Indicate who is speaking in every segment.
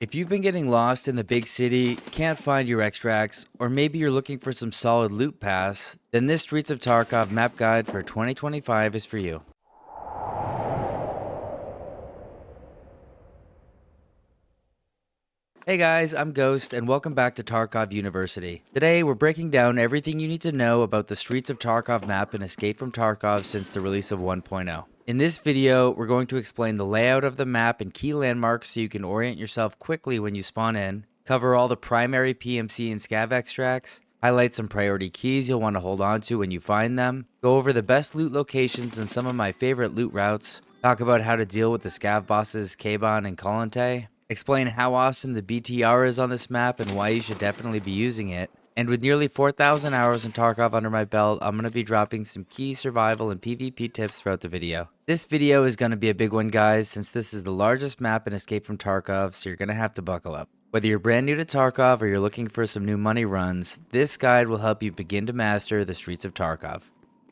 Speaker 1: If you've been getting lost in the big city, can't find your extracts, or maybe you're looking for some solid loot pass, then this Streets of Tarkov map guide for 2025 is for you. Hey guys, I'm Ghost, and welcome back to Tarkov University. Today, we're breaking down everything you need to know about the Streets of Tarkov map and Escape from Tarkov since the release of 1.0. In this video, we're going to explain the layout of the map and key landmarks so you can orient yourself quickly when you spawn in, cover all the primary PMC and Scav extracts, highlight some priority keys you'll want to hold on to when you find them, go over the best loot locations and some of my favorite loot routes, talk about how to deal with the Scav bosses Kaban and Kalante, explain how awesome the BTR is on this map and why you should definitely be using it. And with nearly 4,000 hours in Tarkov under my belt, I'm going to be dropping some key survival and PvP tips throughout the video. This video is going to be a big one, guys, since this is the largest map in Escape from Tarkov, so you're going to have to buckle up. Whether you're brand new to Tarkov or you're looking for some new money runs, this guide will help you begin to master the Streets of Tarkov.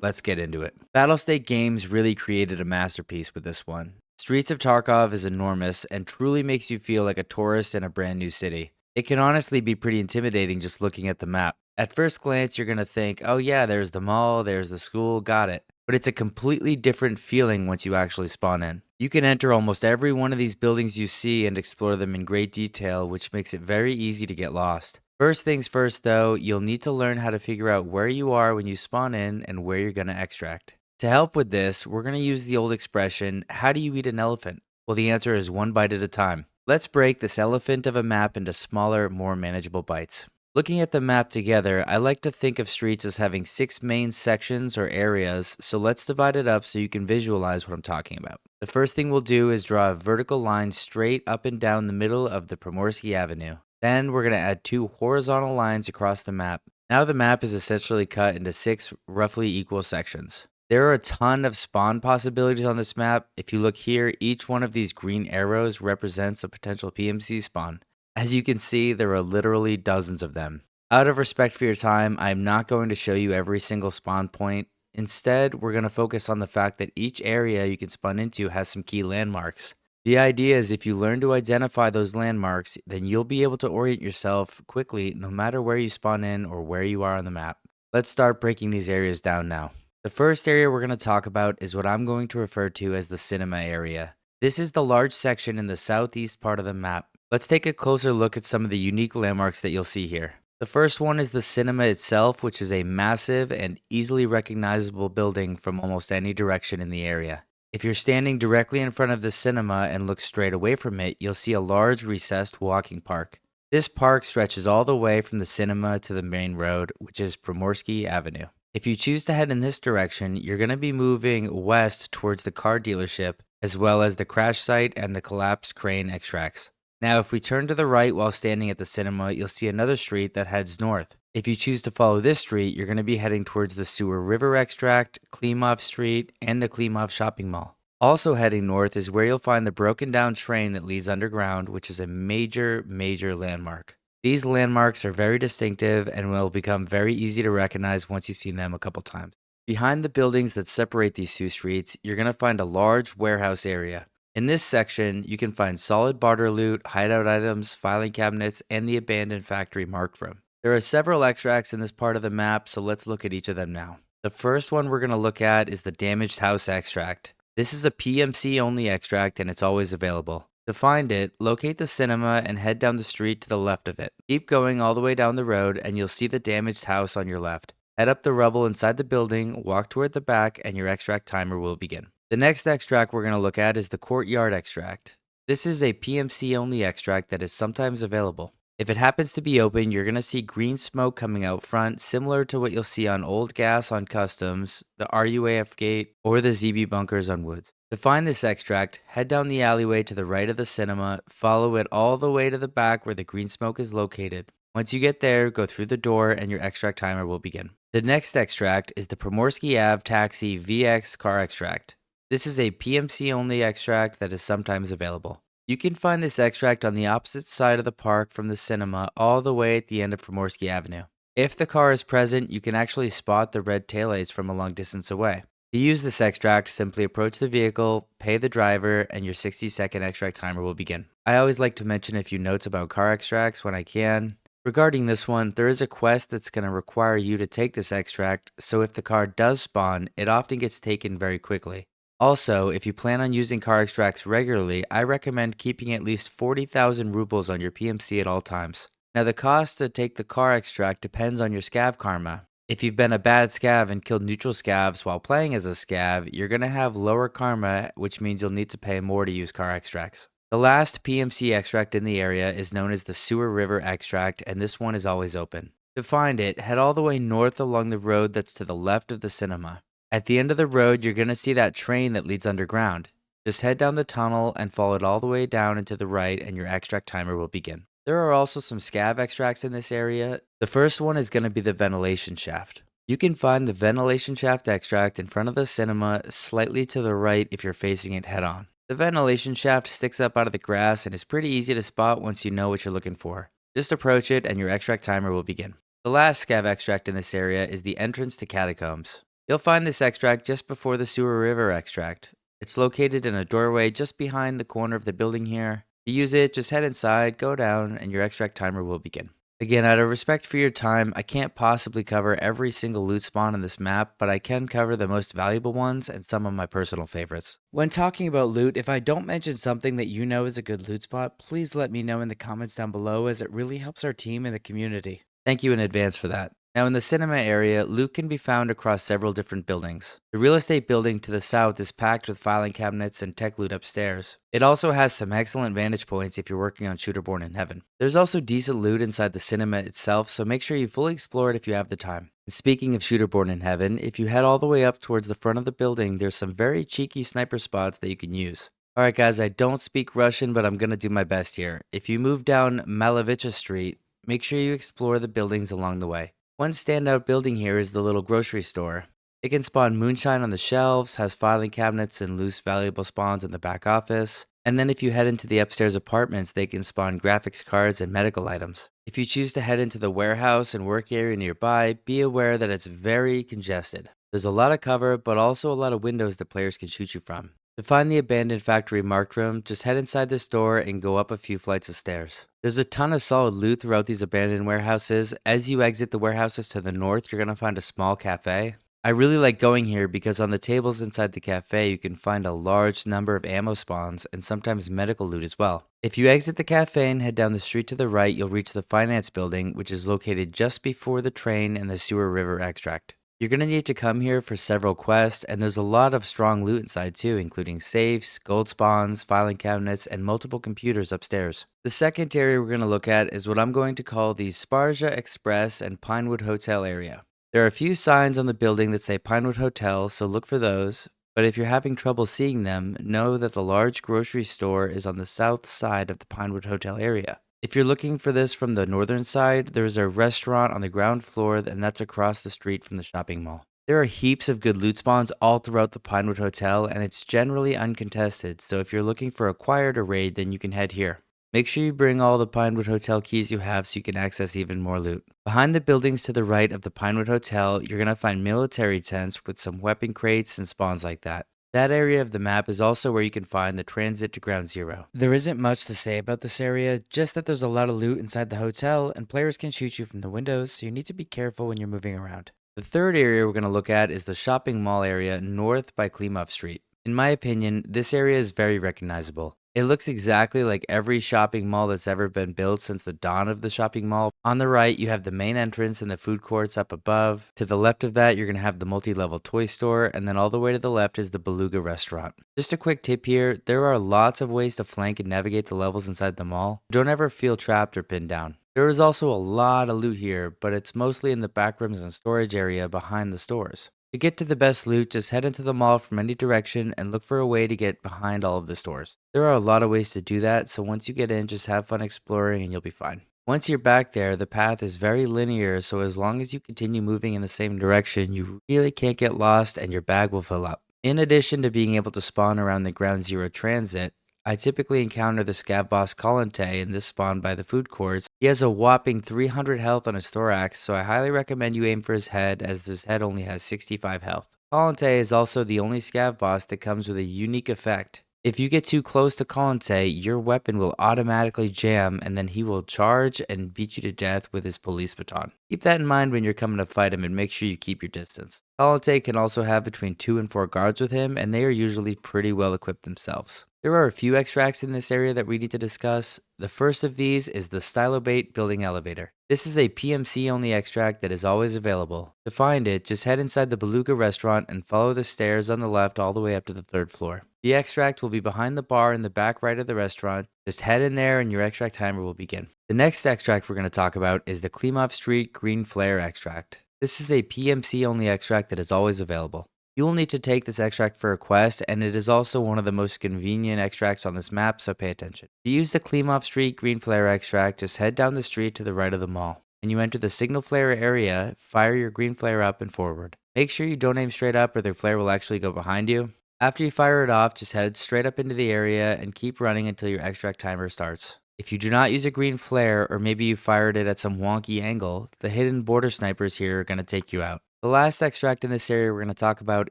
Speaker 1: Let's get into it. Battlestate Games really created a masterpiece with this one. Streets of Tarkov is enormous and truly makes you feel like a tourist in a brand new city. It can honestly be pretty intimidating just looking at the map. At first glance, you're going to think, oh yeah, there's the mall, there's the school, got it. But it's a completely different feeling once you actually spawn in. You can enter almost every one of these buildings you see and explore them in great detail, which makes it very easy to get lost. First things first though, you'll need to learn how to figure out where you are when you spawn in and where you're going to extract. To help with this, we're going to use the old expression, how do you eat an elephant? Well, the answer is one bite at a time. Let's break this elephant of a map into smaller, more manageable bites. Looking at the map together, I like to think of Streets as having 6 main sections or areas, so let's divide it up so you can visualize what I'm talking about. The first thing we'll do is draw a vertical line straight up and down the middle of the Primorsky Avenue. Then we're going to add 2 horizontal lines across the map. Now the map is essentially cut into 6 roughly equal sections. There are a ton of spawn possibilities on this map. If you look here, each one of these green arrows represents a potential PMC spawn. As you can see, there are literally dozens of them. Out of respect for your time, I'm not going to show you every single spawn point. Instead, we're going to focus on the fact that each area you can spawn into has some key landmarks. The idea is if you learn to identify those landmarks, then you'll be able to orient yourself quickly no matter where you spawn in or where you are on the map. Let's start breaking these areas down now. The first area we're going to talk about is what I'm going to refer to as the cinema area. This is the large section in the southeast part of the map. Let's take a closer look at some of the unique landmarks that you'll see here. The first one is the cinema itself, which is a massive and easily recognizable building from almost any direction in the area. If you're standing directly in front of the cinema and look straight away from it, you'll see a large recessed walking park. This park stretches all the way from the cinema to the main road, which is Primorsky Avenue. If you choose to head in this direction, you're going to be moving west towards the car dealership, as well as the crash site and the collapsed crane extracts. Now, if we turn to the right while standing at the cinema, you'll see another street that heads north. If you choose to follow this street, you're going to be heading towards the Sewer River extract, Klimov Street, and the Klimov shopping mall. Also heading north is where you'll find the broken down train that leads underground, which is a major landmark. These landmarks are very distinctive and will become very easy to recognize once you've seen them a couple times. Behind the buildings that separate these two streets, you're going to find a large warehouse area. In this section, you can find solid barter loot, hideout items, filing cabinets, and the abandoned factory marked room. There are several extracts in this part of the map, so let's look at each of them now. The first one we're going to look at is the damaged house extract. This is a PMC only extract and it's always available. To find it, locate the cinema and head down the street to the left of it. Keep going all the way down the road and you'll see the damaged house on your left. Head up the rubble inside the building, walk toward the back, and your extract timer will begin. The next extract we're going to look at is the courtyard extract. This is a PMC only extract that is sometimes available. If it happens to be open, you're going to see green smoke coming out front, similar to what you'll see on Old Gas on Customs, the RUAF gate, or the ZB bunkers on Woods. To find this extract, head down the alleyway to the right of the cinema, follow it all the way to the back where the green smoke is located. Once you get there, go through the door and your extract timer will begin. The next extract is the Primorsky Ave Taxi VX car extract. This is a PMC only extract that is sometimes available. You can find this extract on the opposite side of the park from the cinema all the way at the end of Primorsky Avenue. If the car is present, you can actually spot the red taillights from a long distance away. To use this extract, simply approach the vehicle, pay the driver, and your 60-second extract timer will begin. I always like to mention a few notes about car extracts when I can. Regarding this one, there is a quest that's going to require you to take this extract, so if the car does spawn, it often gets taken very quickly. Also, if you plan on using car extracts regularly, I recommend keeping at least 40,000 rubles on your PMC at all times. Now, the cost to take the car extract depends on your scav karma. If you've been a bad scav and killed neutral scavs while playing as a scav, you're going to have lower karma, which means you'll need to pay more to use car extracts. The last PMC extract in the area is known as the Sewer River extract, and this one is always open. To find it, head all the way north along the road that's to the left of the cinema. At the end of the road, you're going to see that train that leads underground. Just head down the tunnel and follow it all the way down and to the right, and your extract timer will begin. There are also some scav extracts in this area. The first one is going to be the ventilation shaft. You can find the ventilation shaft extract in front of the cinema, slightly to the right if you're facing it head on. The ventilation shaft sticks up out of the grass and is pretty easy to spot once you know what you're looking for. Just approach it and your extract timer will begin. The last scav extract in this area is the entrance to catacombs. You'll find this extract just before the Sewer River extract. It's located in a doorway just behind the corner of the building here. To use it, just head inside, go down, and your extract timer will begin. Again, out of respect for your time, I can't possibly cover every single loot spawn in this map, but I can cover the most valuable ones and some of my personal favorites. When talking about loot, if I don't mention something that you know is a good loot spot, please let me know in the comments down below, as it really helps our team and the community. Thank you in advance for that. Now, in the cinema area, loot can be found across several different buildings. The real estate building to the south is packed with filing cabinets and tech loot upstairs. It also has some excellent vantage points if you're working on Shooter Born in Heaven. There's also decent loot inside the cinema itself, so make sure you fully explore it if you have the time. And speaking of Shooter Born in Heaven, if you head all the way up towards the front of the building, there's some very cheeky sniper spots that you can use. Alright guys, I don't speak Russian, but I'm gonna do my best here. If you move down Malavicha Street, make sure you explore the buildings along the way. One standout building here is the little grocery store. It can spawn moonshine on the shelves, has filing cabinets and loose valuable spawns in the back office. And then if you head into the upstairs apartments, they can spawn graphics cards and medical items. If you choose to head into the warehouse and work area nearby, be aware that it's very congested. There's a lot of cover, but also a lot of windows that players can shoot you from. To find the abandoned factory marked room, just head inside this door and go up a few flights of stairs. There's a ton of solid loot throughout these abandoned warehouses. As you exit the warehouses to the north, you're going to find a small cafe. I really like going here because on the tables inside the cafe, you can find a large number of ammo spawns and sometimes medical loot as well. If you exit the cafe and head down the street to the right, you'll reach the finance building, which is located just before the train and the Sewer River extract. You're going to need to come here for several quests, and there's a lot of strong loot inside too, including safes, gold spawns, filing cabinets, and multiple computers upstairs. The second area we're going to look at is what I'm going to call the Sparja Express and Pinewood Hotel area. There are a few signs on the building that say Pinewood Hotel, so look for those. But if you're having trouble seeing them, know that the large grocery store is on the south side of the Pinewood Hotel area. If you're looking for this from the northern side, there's a restaurant on the ground floor, and that's across the street from the shopping mall. There are heaps of good loot spawns all throughout the Pinewood Hotel, and it's generally uncontested, so if you're looking for a quieter raid, then you can head here. Make sure you bring all the Pinewood Hotel keys you have so you can access even more loot. Behind the buildings to the right of the Pinewood Hotel, you're going to find military tents with some weapon crates and spawns like that. That area of the map is also where you can find the transit to Ground Zero. There isn't much to say about this area, just that there's a lot of loot inside the hotel and players can shoot you from the windows, so you need to be careful when you're moving around. The third area we're going to look at is the shopping mall area north by Klimov Street. In my opinion, this area is very recognizable. It looks exactly like every shopping mall that's ever been built since the dawn of the shopping mall. On the right, you have the main entrance and the food courts up above. To the left of that, you're going to have the multi-level toy store, and then all the way to the left is the Beluga restaurant. Just a quick tip here, there are lots of ways to flank and navigate the levels inside the mall. Don't ever feel trapped or pinned down. There is also a lot of loot here, but it's mostly in the back rooms and storage area behind the stores. To get to the best loot, just head into the mall from any direction and look for a way to get behind all of the stores. There are a lot of ways to do that, so once you get in, just have fun exploring and you'll be fine. Once you're back there, the path is very linear, so as long as you continue moving in the same direction, you really can't get lost and your bag will fill up. In addition to being able to spawn around the Ground Zero transit, I typically encounter the scav boss Colinte in this spawn by the food courts. He has a whopping 300 health on his thorax, so I highly recommend you aim for his head, as his head only has 65 health. Colinte is also the only scav boss that comes with a unique effect. If you get too close to Colante, your weapon will automatically jam and then he will charge and beat you to death with his police baton. Keep that in mind when you're coming to fight him and make sure you keep your distance. Colante can also have between 2 and 4 guards with him, and they are usually pretty well equipped themselves. There are a few extracts in this area that we need to discuss. The first of these is the Stylobate Building Elevator. This is a PMC only extract that is always available. To find it, just head inside the Beluga restaurant and follow the stairs on the left all the way up to the 3rd floor. The extract will be behind the bar in the back right of the restaurant. Just head in there and your extract timer will begin. The next extract we're going to talk about is the Klimov Street Green Flare extract. This is a PMC only extract that is always available. You will need to take this extract for a quest, and it is also one of the most convenient extracts on this map, so pay attention. To use the Klimov Street Green Flare extract, just head down the street to the right of the mall. When you enter the signal flare area, fire your green flare up and forward. Make sure you don't aim straight up or the flare will actually go behind you. After you fire it off, just head straight up into the area and keep running until your extract timer starts. If you do not use a green flare, or maybe you fired it at some wonky angle, the hidden border snipers here are going to take you out. The last extract in this area we're going to talk about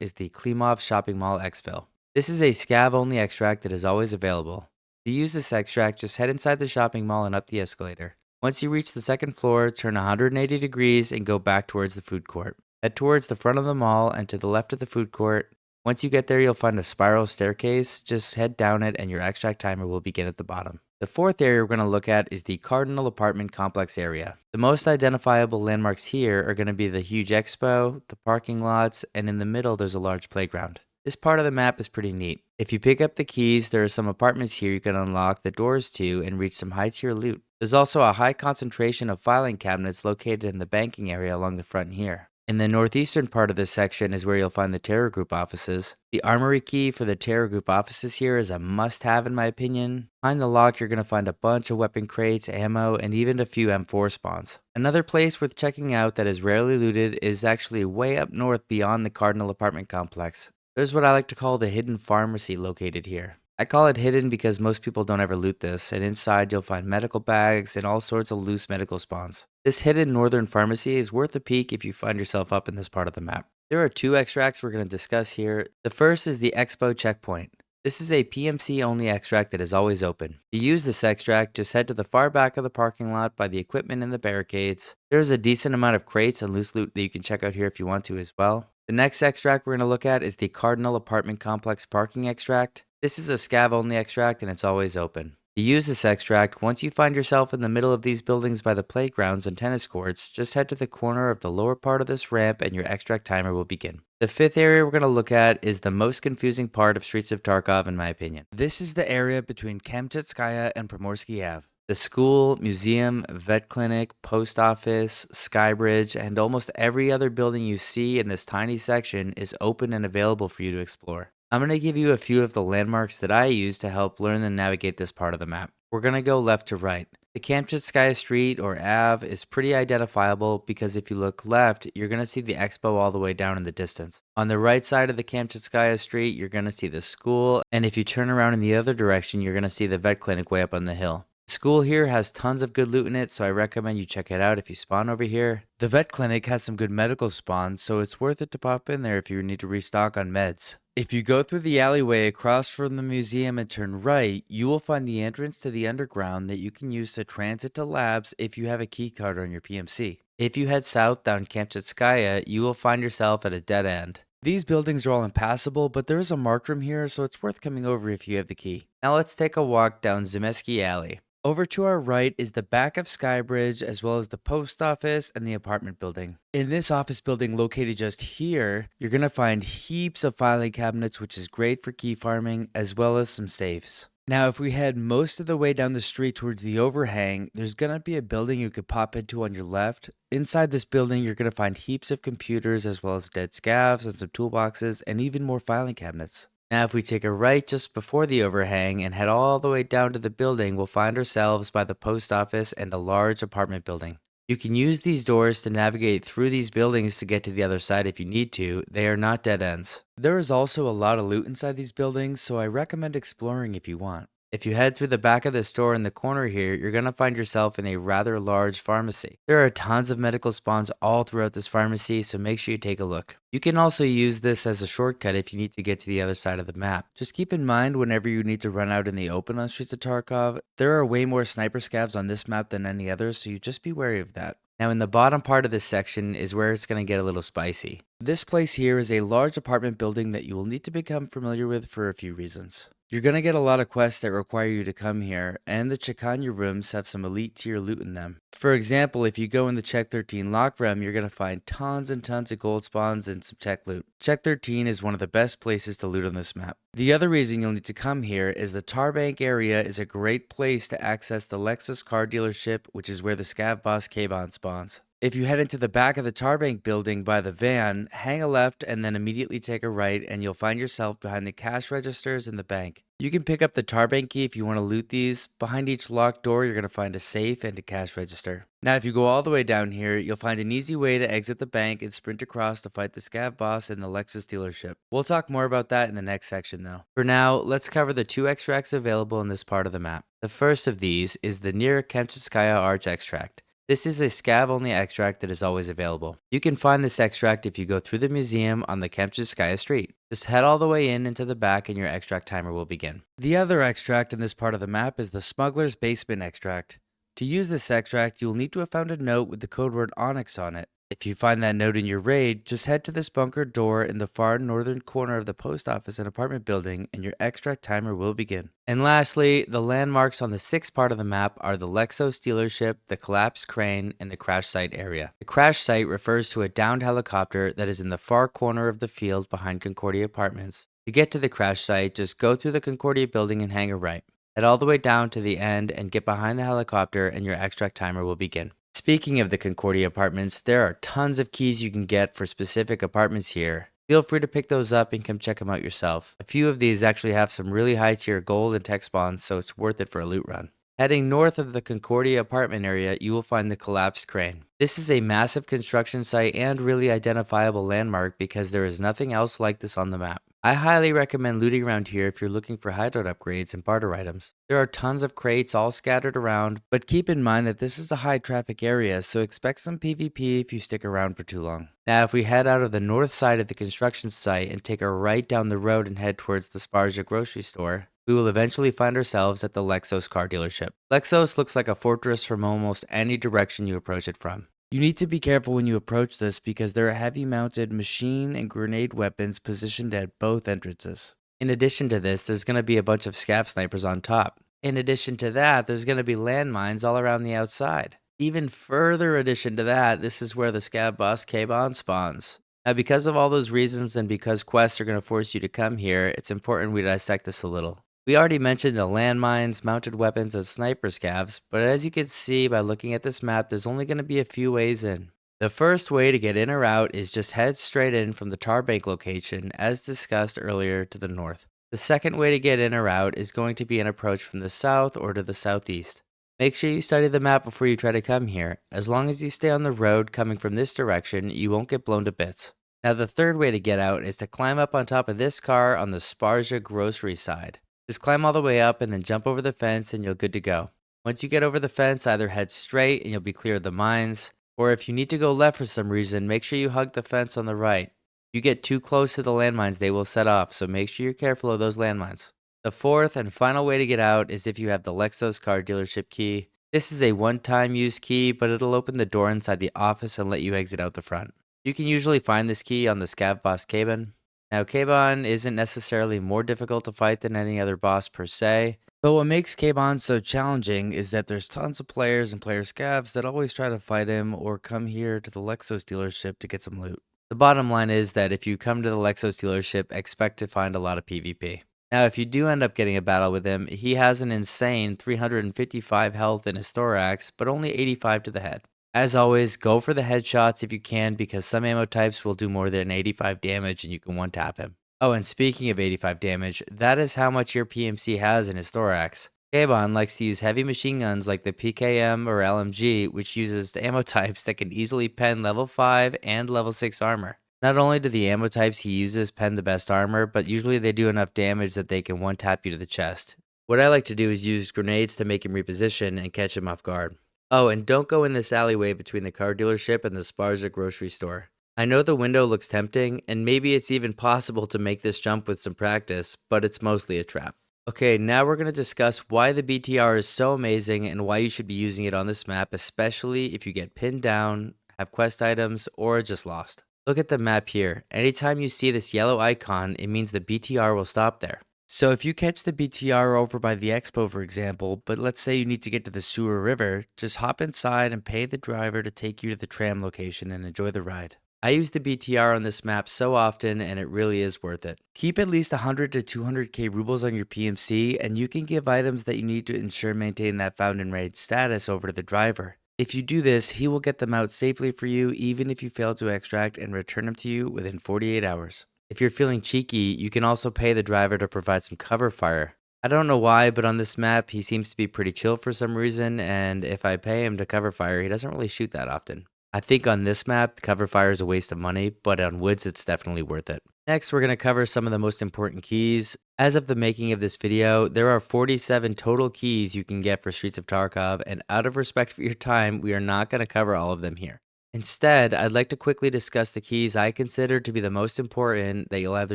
Speaker 1: is the Klimov Shopping Mall Exfil. This is a Scav only extract that is always available. To use this extract, just head inside the shopping mall and up the escalator. Once you reach the 2nd floor, turn 180 degrees and go back towards the food court. Head towards the front of the mall and to the left of the food court. Once you get there, you'll find a spiral staircase. Just head down it and your extract timer will begin at the bottom. The 4th area we're going to look at is the Cardinal apartment complex area. The most identifiable landmarks here are going to be the huge expo, the parking lots, and in the middle there's a large playground. This part of the map is pretty neat. If you pick up the keys, there are some apartments here you can unlock the doors to and reach some high tier loot. There's also a high concentration of filing cabinets located in the banking area along the front here. In the northeastern part of this section is where you'll find the Terror Group offices. The armory key for the Terror Group offices here is a must-have in my opinion. Behind the lock, you're going to find a bunch of weapon crates, ammo, and even a few M4 spawns. Another place worth checking out that is rarely looted is actually way up north beyond the Cardinal apartment complex. There's what I like to call the hidden pharmacy located here. I call it hidden because most people don't ever loot this, and inside you'll find medical bags and all sorts of loose medical spawns. This hidden northern pharmacy is worth a peek if you find yourself up in this part of the map. There are 2 extracts we're going to discuss here. The first is the Expo Checkpoint. This is a PMC only extract that is always open. To use this extract, just head to the far back of the parking lot by the equipment and the barricades. There's a decent amount of crates and loose loot that you can check out here if you want to as well. The next extract we're going to look at is the Cardinal apartment complex parking extract. This is a Scav only extract and it's always open. To use this extract, once you find yourself in the middle of these buildings by the playgrounds and tennis courts, just head to the corner of the lower part of this ramp and your extract timer will begin. The 5th area we're going to look at is the most confusing part of Streets of Tarkov in my opinion. This is the area between Chekannaya and Primorsky Ave. The school, museum, vet clinic, post office, skybridge, and almost every other building you see in this tiny section is open and available for you to explore. I'm going to give you a few of the landmarks that I use to help learn and navigate this part of the map. We're going to go left to right. The Kamchatskaya Street or Ave is pretty identifiable because if you look left, you're going to see the expo all the way down in the distance. On the right side of the Kamchatskaya Street, you're going to see the school, and if you turn around in the other direction, you're going to see the vet clinic way up on the hill. The school here has tons of good loot in it, so I recommend you check it out if you spawn over here. The vet clinic has some good medical spawns, so it's worth it to pop in there if you need to restock on meds. If you go through the alleyway across from the museum and turn right, you will find the entrance to the underground that you can use to transit to labs if you have a keycard on your PMC. If you head south down Kamchatskaya, you will find yourself at a dead end. These buildings are all impassable, but there is a marked room here, so it's worth coming over if you have the key. Now let's take a walk down Zemesky Alley. Over to our right is the back of Skybridge, as well as the post office and the apartment building. In this office building located just here, you're going to find heaps of filing cabinets, which is great for key farming, as well as some safes. Now, if we head most of the way down the street towards the overhang, there's going to be a building you could pop into on your left. Inside this building, you're going to find heaps of computers, as well as dead scavs and some toolboxes, and even more filing cabinets. Now, if we take a right just before the overhang and head all the way down to the building, we'll find ourselves by the post office and a large apartment building. You can use these doors to navigate through these buildings to get to the other side if you need to. They are not dead ends. There is also a lot of loot inside these buildings, so I recommend exploring if you want. If you head through the back of the store in the corner here, you're going to find yourself in a rather large pharmacy. There are tons of medical spawns all throughout this pharmacy, so make sure you take a look. You can also use this as a shortcut if you need to get to the other side of the map. Just keep in mind whenever you need to run out in the open on Streets of Tarkov, there are way more sniper scavs on this map than any other, so you just be wary of that. Now in the bottom part of this section is where it's going to get a little spicy. This place here is a large apartment building that you will need to become familiar with for a few reasons. You're going to get a lot of quests that require you to come here, and the Chekannaya rooms have some elite tier loot in them. For example, if you go in the Chek 13 lock room, you're going to find tons and tons of gold spawns and some tech loot. Chek 13 is one of the best places to loot on this map. The other reason you'll need to come here is the Tarbank area is a great place to access the Lexus car dealership, which is where the Scav boss K-Bon spawns. If you head into the back of the Tarbank building by the van, hang a left and then immediately take a right and you'll find yourself behind the cash registers in the bank. You can pick up the Tarbank key if you want to loot these. Behind each locked door, you're going to find a safe and a cash register. Now, if you go all the way down here, you'll find an easy way to exit the bank and sprint across to fight the Scav boss in the Lexus dealership. We'll talk more about that in the next section though. For now, let's cover the 2 extracts available in this part of the map. The first of these is the near Chekannaya Arch extract. This is a scav-only extract that is always available. You can find this extract if you go through the museum on the Chekannaya street. Just head all the way into the back and your extract timer will begin. The other extract in this part of the map is the Smuggler's Basement extract. To use this extract, you will need to have found a note with the code word Onyx on it. If you find that note in your raid, just head to this bunker door in the far northern corner of the post office and apartment building and your extract timer will begin. And lastly, the landmarks on the 6th part of the map are the Lexus dealership, the collapsed crane, and the crash site area. The crash site refers to a downed helicopter that is in the far corner of the field behind Concordia apartments. To get to the crash site, just go through the Concordia building and hang a right. Head all the way down to the end and get behind the helicopter and your extract timer will begin. Speaking of the Concordia apartments, there are tons of keys you can get for specific apartments here. Feel free to pick those up and come check them out yourself. A few of these actually have some really high tier gold and tech spawns, so it's worth it for a loot run. Heading north of the Concordia apartment area, you will find the collapsed crane. This is a massive construction site and really identifiable landmark because there is nothing else like this on the map. I highly recommend looting around here if you're looking for hideout upgrades and barter items. There are tons of crates all scattered around, but keep in mind that this is a high traffic area, so expect some PvP if you stick around for too long. Now if we head out of the north side of the construction site and take a right down the road and head towards the Sparja grocery store, we will eventually find ourselves at the Lexus car dealership. Lexus looks like a fortress from almost any direction you approach it from. You need to be careful when you approach this because there are heavy mounted machine and grenade weapons positioned at both entrances. In addition to this, there's going to be a bunch of scav snipers on top. In addition to that, there's going to be landmines all around the outside. Even further addition to that, this is where the scav boss K-Bon spawns. Now because of all those reasons and because quests are going to force you to come here, it's important we dissect this a little. We already mentioned the landmines, mounted weapons, and sniper scavs, but as you can see by looking at this map, there's only going to be a few ways in. The first way to get in or out is just head straight in from the Tarbank location, as discussed earlier to the north. The second way to get in or out is going to be an approach from the south or to the southeast. Make sure you study the map before you try to come here. As long as you stay on the road coming from this direction, you won't get blown to bits. Now the third way to get out is to climb up on top of this car on the Sparja grocery side. Just climb all the way up and then jump over the fence and you're good to go. Once you get over the fence, either head straight and you'll be clear of the mines, or if you need to go left for some reason, make sure you hug the fence on the right. If you get too close to the landmines, they will set off, so make sure you're careful of those landmines. The fourth and final way to get out is if you have the Lexus car dealership key. This is a one-time use key, but it'll open the door inside the office and let you exit out the front. You can usually find this key on the scav boss K-Bon. Now, K-Bon isn't necessarily more difficult to fight than any other boss per se, but what makes K-Bon so challenging is that there's tons of players and player scavs that always try to fight him or come here to the Lexus dealership to get some loot. The bottom line is that if you come to the Lexus dealership, expect to find a lot of PvP. Now, if you do end up getting a battle with him, he has an insane 355 health in his thorax, but only 85 to the head. As always, go for the headshots if you can because some ammo types will do more than 85 damage and you can one-tap him. Oh, and speaking of 85 damage, that is how much your PMC has in his thorax. K-Bon likes to use heavy machine guns like the PKM or LMG, which uses ammo types that can easily pen level 5 and level 6 armor. Not only do the ammo types he uses pen the best armor, but usually they do enough damage that they can one-tap you to the chest. What I like to do is use grenades to make him reposition and catch him off guard. Oh, and don't go in this alleyway between the car dealership and the Sparza grocery store. I know the window looks tempting, and maybe it's even possible to make this jump with some practice, but it's mostly a trap. Okay, now we're going to discuss why the BTR is so amazing and why you should be using it on this map, especially if you get pinned down, have quest items, or just lost. Look at the map here. Anytime you see this yellow icon, it means the BTR will stop there. So if you catch the BTR over by the expo, for example, but let's say you need to get to the Sewer River, just hop inside and pay the driver to take you to the tram location and enjoy the ride. I use the BTR on this map so often, and it really is worth it. Keep at least 100 to 200k rubles on your PMC, and you can give items that you need to ensure maintain that found in raid status over to the driver. If you do this, he will get them out safely for you, even if you fail to extract, and return them to you within 48 hours. If you're feeling cheeky, you can also pay the driver to provide some cover fire. I don't know why, but on this map, he seems to be pretty chill for some reason, and if I pay him to cover fire, he doesn't really shoot that often. I think on this map, cover fire is a waste of money, but on woods, it's definitely worth it. Next, we're going to cover some of the most important keys. As of the making of this video, there are 47 total keys you can get for Streets of Tarkov, and out of respect for your time, we are not going to cover all of them here. Instead, I'd like to quickly discuss the keys I consider to be the most important that you'll either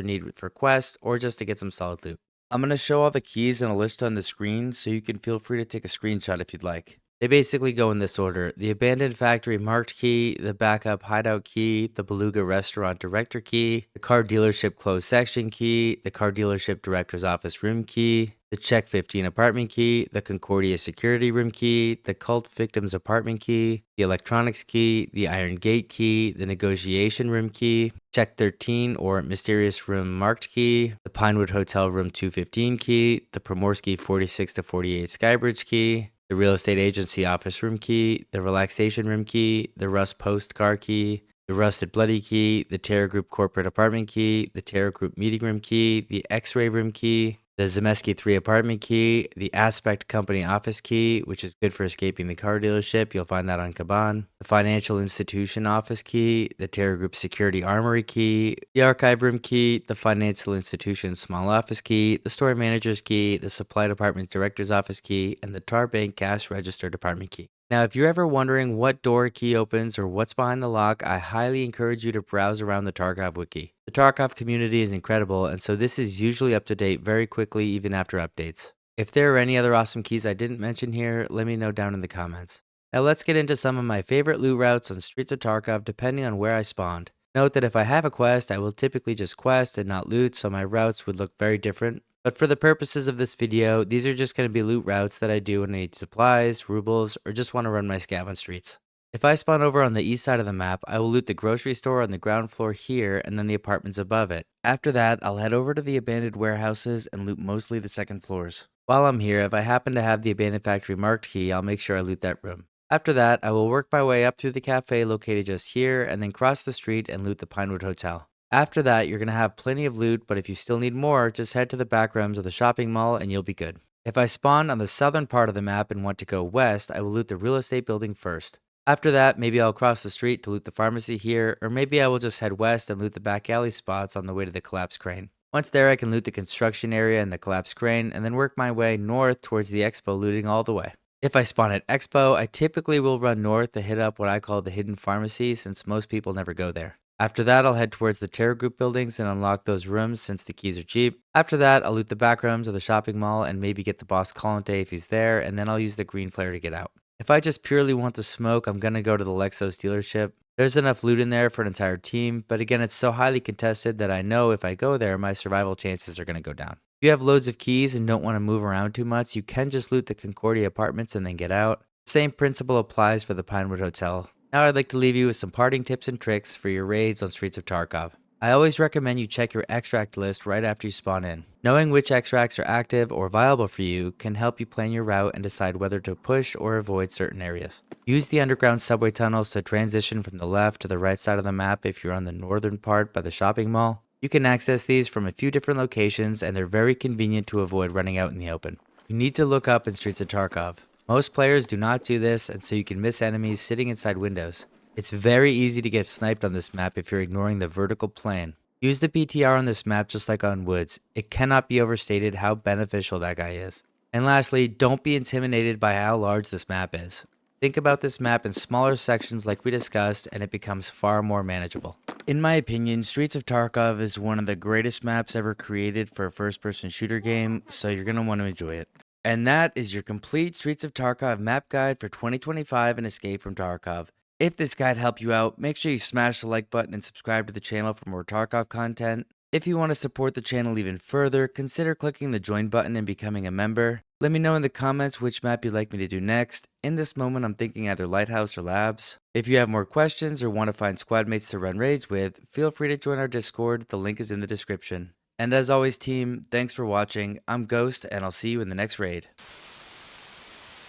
Speaker 1: need for quests or just to get some solid loot. I'm going to show all the keys in a list on the screen, so you can feel free to take a screenshot if you'd like. They basically go in this order: the abandoned factory marked key, the backup hideout key, the Beluga restaurant director key, the car dealership closed section key, the car dealership director's office room key, the Check 15 apartment key, the Concordia security room key, the cult victims apartment key, the electronics key, the iron gate key, the negotiation room key, Check 13 or mysterious room marked key, the Pinewood hotel room 215 key, the Primorsky 46 to 48 skybridge key, the real estate agency office room key, the relaxation room key, the Rust Post car key, the Rusted Bloody key, the Terror Group corporate apartment key, the Terror Group meeting room key, the X-ray room key, the Zemeski 3 apartment key, the Aspect company office key, which is good for escaping the car dealership, you'll find that on Kaban, the financial institution office key, the Terror Group security armory key, the archive room key, the financial institution small office key, the store manager's key, the supply department director's office key, and the Tar Bank cash register department key. Now, if you're ever wondering what door a key opens or what's behind the lock, I highly encourage you to browse around the Tarkov wiki. The Tarkov community is incredible, and so this is usually up to date very quickly even after updates. If there are any other awesome keys I didn't mention here, let me know down in the comments. Now let's get into some of my favorite loot routes on Streets of Tarkov depending on where I spawned. Note that if I have a quest, I will typically just quest and not loot, so my routes would look very different. But for the purposes of this video, these are just going to be loot routes that I do when I need supplies, rubles, or just want to run my scav on streets. If I spawn over on the east side of the map, I will loot the grocery store on the ground floor here and then the apartments above it. After that, I'll head over to the abandoned warehouses and loot mostly the second floors. While I'm here, if I happen to have the abandoned factory marked key, I'll make sure I loot that room. After that, I will work my way up through the cafe located just here and then cross the street and loot the Pinewood Hotel. After that, you're going to have plenty of loot, but if you still need more, just head to the back rooms of the shopping mall and you'll be good. If I spawn on the southern part of the map and want to go west, I will loot the real estate building first. After that, maybe I'll cross the street to loot the pharmacy here, or maybe I will just head west and loot the back alley spots on the way to the collapsed crane. Once there, I can loot the construction area and the collapsed crane, and then work my way north towards the expo, looting all the way. If I spawn at expo, I typically will run north to hit up what I call the hidden pharmacy, since most people never go there. After that, I'll head towards the Terror Group buildings and unlock those rooms since the keys are cheap. After that, I'll loot the back rooms of the shopping mall and maybe get the boss Colante if he's there, and then I'll use the green flare to get out. If I just purely want to smoke, I'm gonna go to the Lexus dealership. There's enough loot in there for an entire team, but again, it's so highly contested that I know if I go there, my survival chances are gonna go down. If you have loads of keys and don't want to move around too much, you can just loot the Concordia apartments and then get out. Same principle applies for the Pinewood Hotel. Now I'd like to leave you with some parting tips and tricks for your raids on Streets of Tarkov. I always recommend you check your extract list right after you spawn in. Knowing which extracts are active or viable for you can help you plan your route and decide whether to push or avoid certain areas. Use the underground subway tunnels to transition from the left to the right side of the map if you're on the northern part by the shopping mall. You can access these from a few different locations and they're very convenient to avoid running out in the open. You need to look up in Streets of Tarkov. Most players do not do this, and so you can miss enemies sitting inside windows. It's very easy to get sniped on this map if you're ignoring the vertical plane. Use the BTR on this map just like on woods. It cannot be overstated how beneficial that guy is. And lastly, don't be intimidated by how large this map is. Think about this map in smaller sections like we discussed, and it becomes far more manageable. In my opinion, Streets of Tarkov is one of the greatest maps ever created for a first-person shooter game, so you're going to want to enjoy it. And that is your complete Streets of Tarkov map guide for 2025 and Escape from Tarkov. If this guide helped you out, make sure you smash the like button and subscribe to the channel for more Tarkov content. If you want to support the channel even further, consider clicking the join button and becoming a member. Let me know in the comments which map you'd like me to do next. In this moment, I'm thinking either Lighthouse or Labs. If you have more questions or want to find squad mates to run raids with, feel free to join our Discord. The link is in the description. And as always, team, thanks for watching. I'm Ghost, and I'll see you in the next raid.